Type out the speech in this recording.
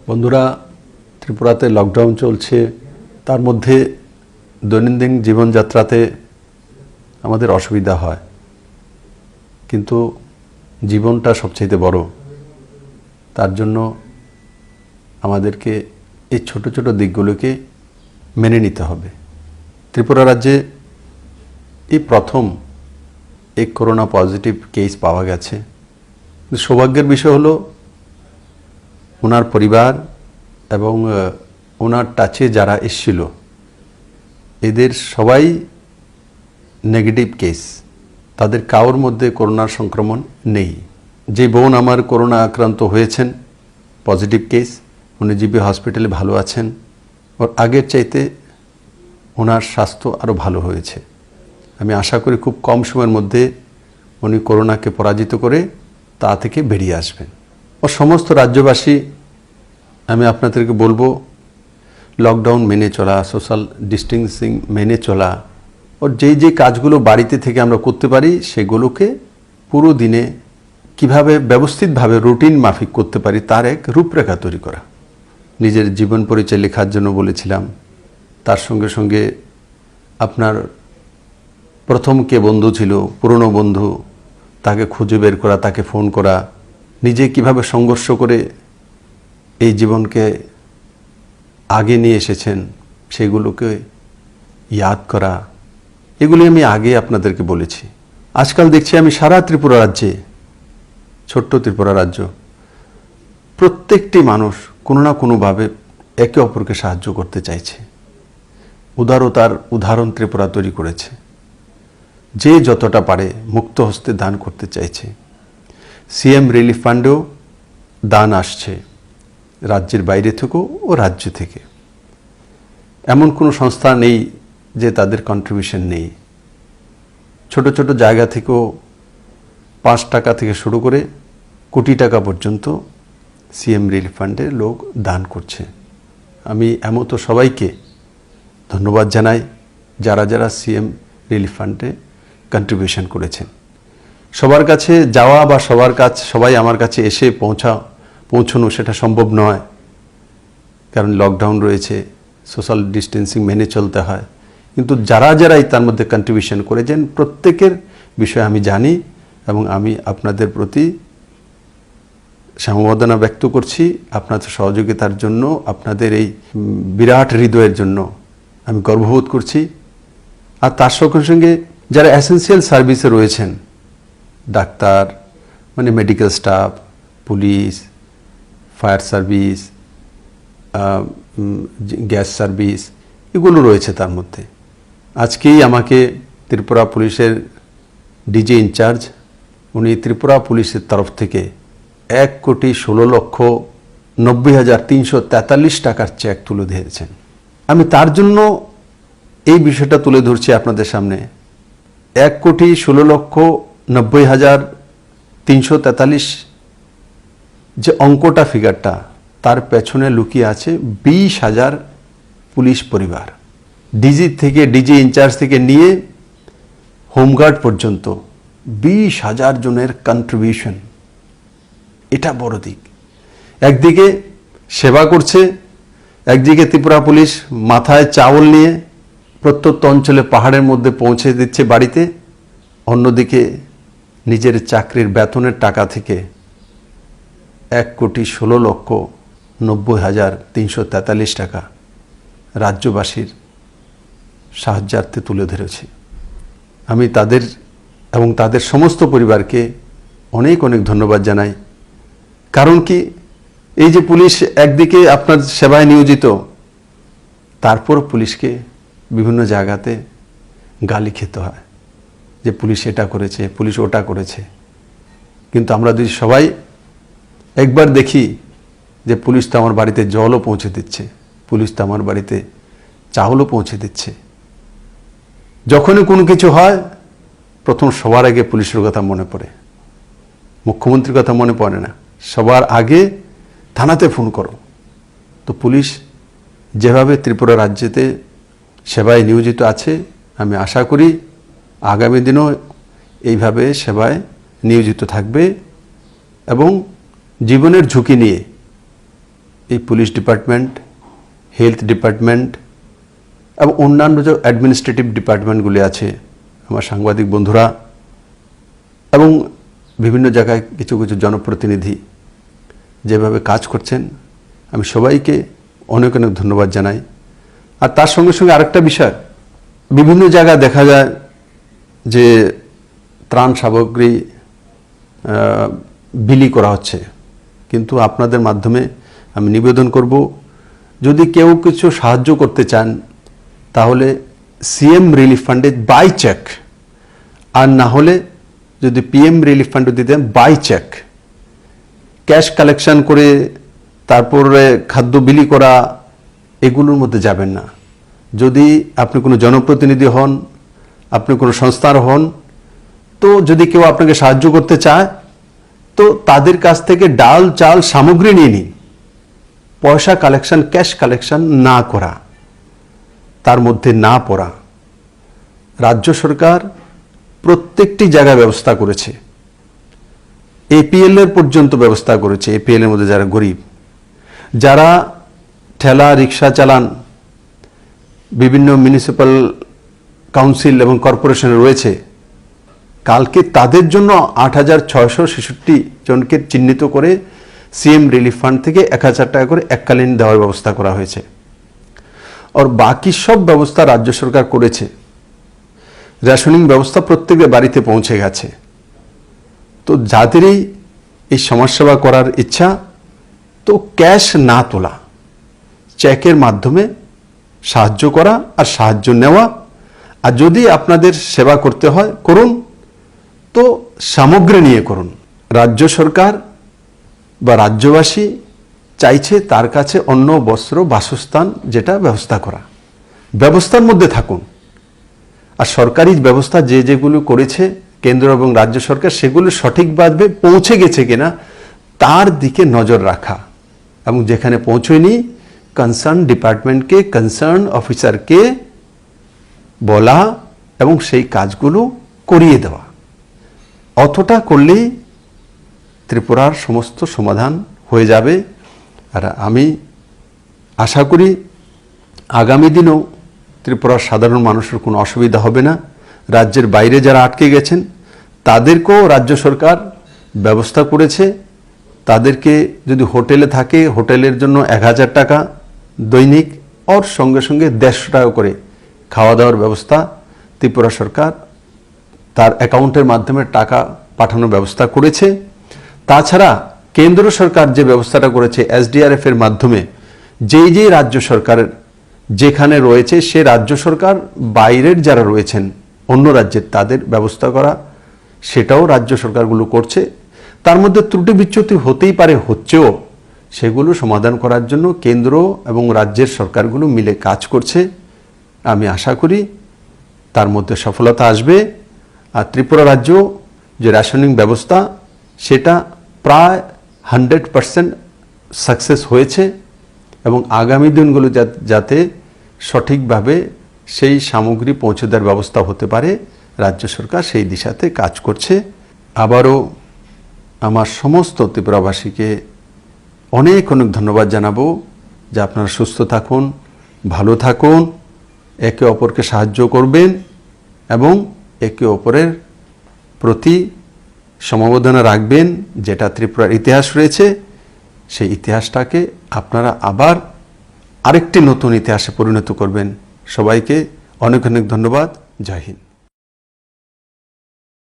বন্ধুরা, ত্রিপুরাতে লকডাউন চলছে। তার মধ্যে দৈনন্দিন জীবনযাত্রাতে আমাদের অসুবিধা হয়, কিন্তু জীবনটা সবচেয়ে বড়। তার জন্য আমাদেরকে এই ছোট ছোট দিকগুলোকে মেনে নিতে হবে। ত্রিপুরা রাজ্যে এই প্রথম এই করোনা পজিটিভ কেস পাওয়া গেছে। সৌভাগ্যের বিষয় হলো ওনার পরিবার এবং ওনার টাচে যারা এসেছিল এদের সবাই নেগেটিভ কেস, তাদের কারোর মধ্যে করোনার সংক্রমণ নেই। যে বোন আমার করোনা আক্রান্ত হয়েছেন, পজিটিভ কেস, উনি জিবি হসপিটালে ভালো আছেন। ওর আগের চাইতে ওনার স্বাস্থ্য আরও ভালো হয়েছে। আমি আশা করি খুব কম সময়ের মধ্যে উনি করোনাকে পরাজিত করে তা থেকে বেরিয়ে আসবেন। ও সমস্ত রাজ্যবাসী আমি আপনাদেরকে বলবো, লকডাউন মেনে চলা, সোশ্যাল ডিস্টেন্সিং মেনে চলা, ওর যেই কাজগুলো বাড়িতে থেকে আমরা করতে পারি সেগুলোকে পুরো দিনে কিভাবে ব্যবস্থিতভাবে রুটিন মাফিক করতে পারি তার এক রূপরেখা তৈরি করা। নিজের জীবন পরিচয় লেখার জন্য বলেছিলাম, তার সঙ্গে সঙ্গে আপনার প্রথম কে বন্ধু ছিল, পুরনো বন্ধু, তাকে খুঁজে বের করা, তাকে ফোন করা, নিজে কিভাবে সংঘর্ষ করে এই জীবনকে আগে নিয়ে এসেছেন সেগুলোকে ইয়াদ করা, এগুলি আমি আগে আপনাদেরকে বলেছি। আজকাল দেখছি আমি সারা ত্রিপুরা রাজ্যে, ছোট্ট ত্রিপুরা রাজ্য, প্রত্যেকটি মানুষ কোনো না কোনোভাবে একে অপরকে সাহায্য করতে চাইছে। উদারতার উদাহরণ ত্রিপুরা তৈরি করেছে। যে যতটা পারে মুক্ত হস্তে দান করতে চাইছে। সিএম রিলিফ ফান্ডেও দান আসছে, রাজ্যের বাইরে থেকেও ও রাজ্য থেকে। এমন কোনো সংস্থা নেই যে তাদের কন্ট্রিবিউশন নেই। ছোট ছোট জায়গা থেকেও 5 টাকা থেকে শুরু করে কোটি টাকা পর্যন্ত সিএম রিলিফ ফান্ডে লোক দান করছে। আমি এমতো সবাইকে ধন্যবাদ জানাই যারা যারা সিএম রিলিফ ফান্ডে কন্ট্রিবিউশন করেছেন। সবার কাছে যাওয়া বা সবাই আমার কাছে এসে পৌঁছানো সেটা সম্ভব নয়, কারণ লকডাউন রয়েছে, সোশ্যাল ডিস্টেন্সিং মেনে চলতে হয়। কিন্তু যারাই তার মধ্যে কন্ট্রিবিউশন করেছেন প্রত্যেকের বিষয়ে আমি জানি এবং আমি আপনাদের প্রতি সমবেদনা ব্যক্ত করছি। আপনাদের সহযোগিতার জন্য, আপনাদের এই বিরাট হৃদয়ের জন্য আমি গর্ববোধ করছি। আর তার সঙ্গে সঙ্গে যারা এসেন্সিয়াল সার্ভিসে রয়েছেন, ডাক্তার, মানে medical staff, police, fire service, gas service, এগুলো রয়েছে তার মধ্যে। আজকেই আমাকে ত্রিপুরা পুলিশের ডিজি ইনচার্জ, উনি ত্রিপুরা পুলিশের তরফ থেকে 1,16,90,343 টাকার চেক তুলে দিয়েছেন। আমি তার জন্য এই বিষয়টা তুলে ধরছি আপনাদের সামনে। 1,16,90,343 যে অঙ্কটা, ফিগারটা, তার পেছনে লুকিয়ে আছে 20,000 পুলিশ পরিবার। ডিজি থেকে, ডিজি ইনচার্জ থেকে নিয়ে হোমগার্ড পর্যন্ত 20,000 জনের কন্ট্রিবিউশন। এটা বড় দিক। একদিকে সেবা করছে, একদিকে ত্রিপুরা পুলিশ মাথায় চাউল নিয়ে প্রত্যন্ত অঞ্চলে পাহাড়ের মধ্যে পৌঁছে দিচ্ছে বাড়িতে, অন্যদিকে নিজের চাকরির বেতনের টাকা থেকে 1,16,90,343 টাকা রাজ্যবাসীর সাহায্যার্থে তুলে ধরেছি। আমি তাদের এবং তাদের সমস্ত পরিবারকে অনেক অনেক ধন্যবাদ জানাই। কারণ কি, এই যে পুলিশ একদিকে আপনার সেবায় নিয়োজিত, তারপর পুলিশকে বিভিন্ন জায়গাতে গালি খেতে হয় যে পুলিশ এটা করেছে, পুলিশ ওটা করেছে। কিন্তু আমরা যদি সবাই একবার দেখি যে পুলিশ তো আমার বাড়িতে জলও পৌঁছে দিচ্ছে, পুলিশ তো আমার বাড়িতে চাউলও পৌঁছে দিচ্ছে। যখনই কোনো কিছু হয় প্রথম সবার আগে পুলিশের কথা মনে পড়ে, মুখ্যমন্ত্রীর কথা মনে পড়ে না। সবার আগে থানাতে ফোন করো। তো পুলিশ যেভাবে ত্রিপুরা রাজ্যেতে সেবায় নিয়োজিত আছে, আমি আশা করি আগামী দিনও এইভাবে সেবায় নিয়োজিত থাকবে এবং জীবনের ঝুঁকি নিয়ে এই পুলিশ ডিপার্টমেন্ট, হেলথ ডিপার্টমেন্ট এবং অন্যান্য যে অ্যাডমিনিস্ট্রেটিভ ডিপার্টমেন্টগুলি আছে, আমার সাংবাদিক বন্ধুরা এবং বিভিন্ন জায়গায় কিছু কিছু জনপ্রতিনিধি যেভাবে কাজ করছেন, আমি সবাইকে অনেক অনেক ধন্যবাদ জানাই। আর তার সঙ্গে সঙ্গে আরেকটা বিষয়, বিভিন্ন জায়গায় দেখা যায় যে ত্রাণ সামগ্রী বিলি করা হচ্ছে, কিন্তু আপনাদের মাধ্যমে আমি নিবেদন করব, যদি কেউ কিছু সাহায্য করতে চান তাহলে সিএম রিলিফ ফান্ডে বাই চেক, আর না হলে যদি পিএম রিলিফ ফান্ডে দিতেন বাই চেক, ক্যাশ কালেকশন করে তারপরে খাদ্য বিলি করা, এগুলোর মধ্যে যাবেন না। যদি আপনি কোনো জনপ্রতিনিধি হন, আপনি কোনো সংস্থার হন, তো যদি কেউ আপনাকে সাহায্য করতে চায় তো তাদের কাছ থেকে ডাল চাল সামগ্রী নিয়ে নিন, পয়সা কালেকশন, ক্যাশ কালেকশন না করা, তার মধ্যে না পড়া। রাজ্য সরকার প্রত্যেকটি জায়গায় ব্যবস্থা করেছে, এপিএল এর পর্যন্ত ব্যবস্থা করেছে। এপিএল এর মধ্যে যারা গরিব, যারা ঠেলা রিক্সা চালান, বিভিন্ন মিউনিসিপ্যাল কাউন্সিল এবং কর্পোরেশনে রয়েছে, কালকে তাদের জন্য ৮,৬৬৬ জনকে চিহ্নিত করে সিএম রিলিফ ফান্ড থেকে ১,০০০ টাকা করে এককালীন দেওয়ার ব্যবস্থা করা হয়েছে। আর বাকি সব ব্যবস্থা রাজ্য সরকার করেছে। রেশনিং ব্যবস্থা প্রত্যেকের বাড়িতে পৌঁছে গেছে। তো যাদেরই এই সমাজসেবা করার ইচ্ছা, তো ক্যাশ না তোলা, চেকের মাধ্যমে সাহায্য করা আর সাহায্য নেওয়া। আর যদি আপনাদের সেবা করতে হয় করুন, তো সামগ্রী নিয়ে করুন। রাজ্য সরকার বা রাজ্যবাসী চাইছে তার কাছে অন্ন, বস্ত্র, বাসস্থান যেটা ব্যবস্থা করা, ব্যবস্থার মধ্যে থাকুন। আর সরকারি ব্যবস্থা যেগুলো করেছে কেন্দ্র এবং রাজ্য সরকার, সেগুলো সঠিকভাবে পৌঁছে গেছে কিনা তার দিকে নজর রাখা, এবং যেখানে পৌঁছয়নি কনসার্ন ডিপার্টমেন্টকে, কনসার্ন অফিসারকে বলা এবং সেই কাজগুলো করিয়ে দেওয়া। অতটা করলেই ত্রিপুরার সমস্ত সমাধান হয়ে যাবে। আর আমি আশা করি আগামী দিনেও ত্রিপুরার সাধারণ মানুষের কোনো অসুবিধা হবে না। রাজ্যের বাইরে যারা আটকে গেছেন তাদেরকেও রাজ্য সরকার ব্যবস্থা করেছে। তাদেরকে যদি হোটেলে থাকে, হোটেলের জন্য ১,০০০ টাকা দৈনিক, ওর সঙ্গে সঙ্গে ১৫০ টাকা করে খাওয়া দাওয়ার ব্যবস্থা ত্রিপুরা সরকার তার অ্যাকাউন্টের মাধ্যমে টাকা পাঠানোর ব্যবস্থা করেছে। তাছাড়া কেন্দ্র সরকার যে ব্যবস্থাটা করেছে এসডিআরএফ এর মাধ্যমে, যেই রাজ্য সরকারের যেখানে রয়েছে সে রাজ্য সরকার বাইরের যারা রয়েছেন অন্য রাজ্যের, তাদের ব্যবস্থা করা, সেটাও রাজ্য সরকারগুলো করছে। তার মধ্যে ত্রুটি বিচ্যুতি হতেই পারে, হচ্ছেও, সেগুলো সমাধান করার জন্য কেন্দ্র এবং রাজ্যের সরকারগুলো মিলে কাজ করছে। আমি আশা করি তার মধ্যে সফলতা আসবে। আর ত্রিপুরা রাজ্য যে রেশনিং ব্যবস্থা, সেটা প্রায় 100% সাকসেস হয়েছে, এবং আগামী দিনগুলো যাতে সঠিকভাবে সেই সামগ্রী পৌঁছে দেওয়ার ব্যবস্থা হতে পারে, রাজ্য সরকার সেই দিশাতে কাজ করছে। আবারও আমার সমস্ত ত্রিপুরাবাসীকে অনেক অনেক ধন্যবাদ জানাবো যে আপনারা সুস্থ থাকুন, ভালো থাকুন, একে অপরকে সাহায্য করবেন এবং একে অপরের প্রতি সমবেদনা রাখবেন। যেটা ত্রিপুরার ইতিহাস রয়েছে, সেই ইতিহাসটাকে আপনারা আবার আরেকটি নতুন ইতিহাসে পরিণত করবেন। সবাইকে অনেক অনেক ধন্যবাদ। জয় হিন্দ।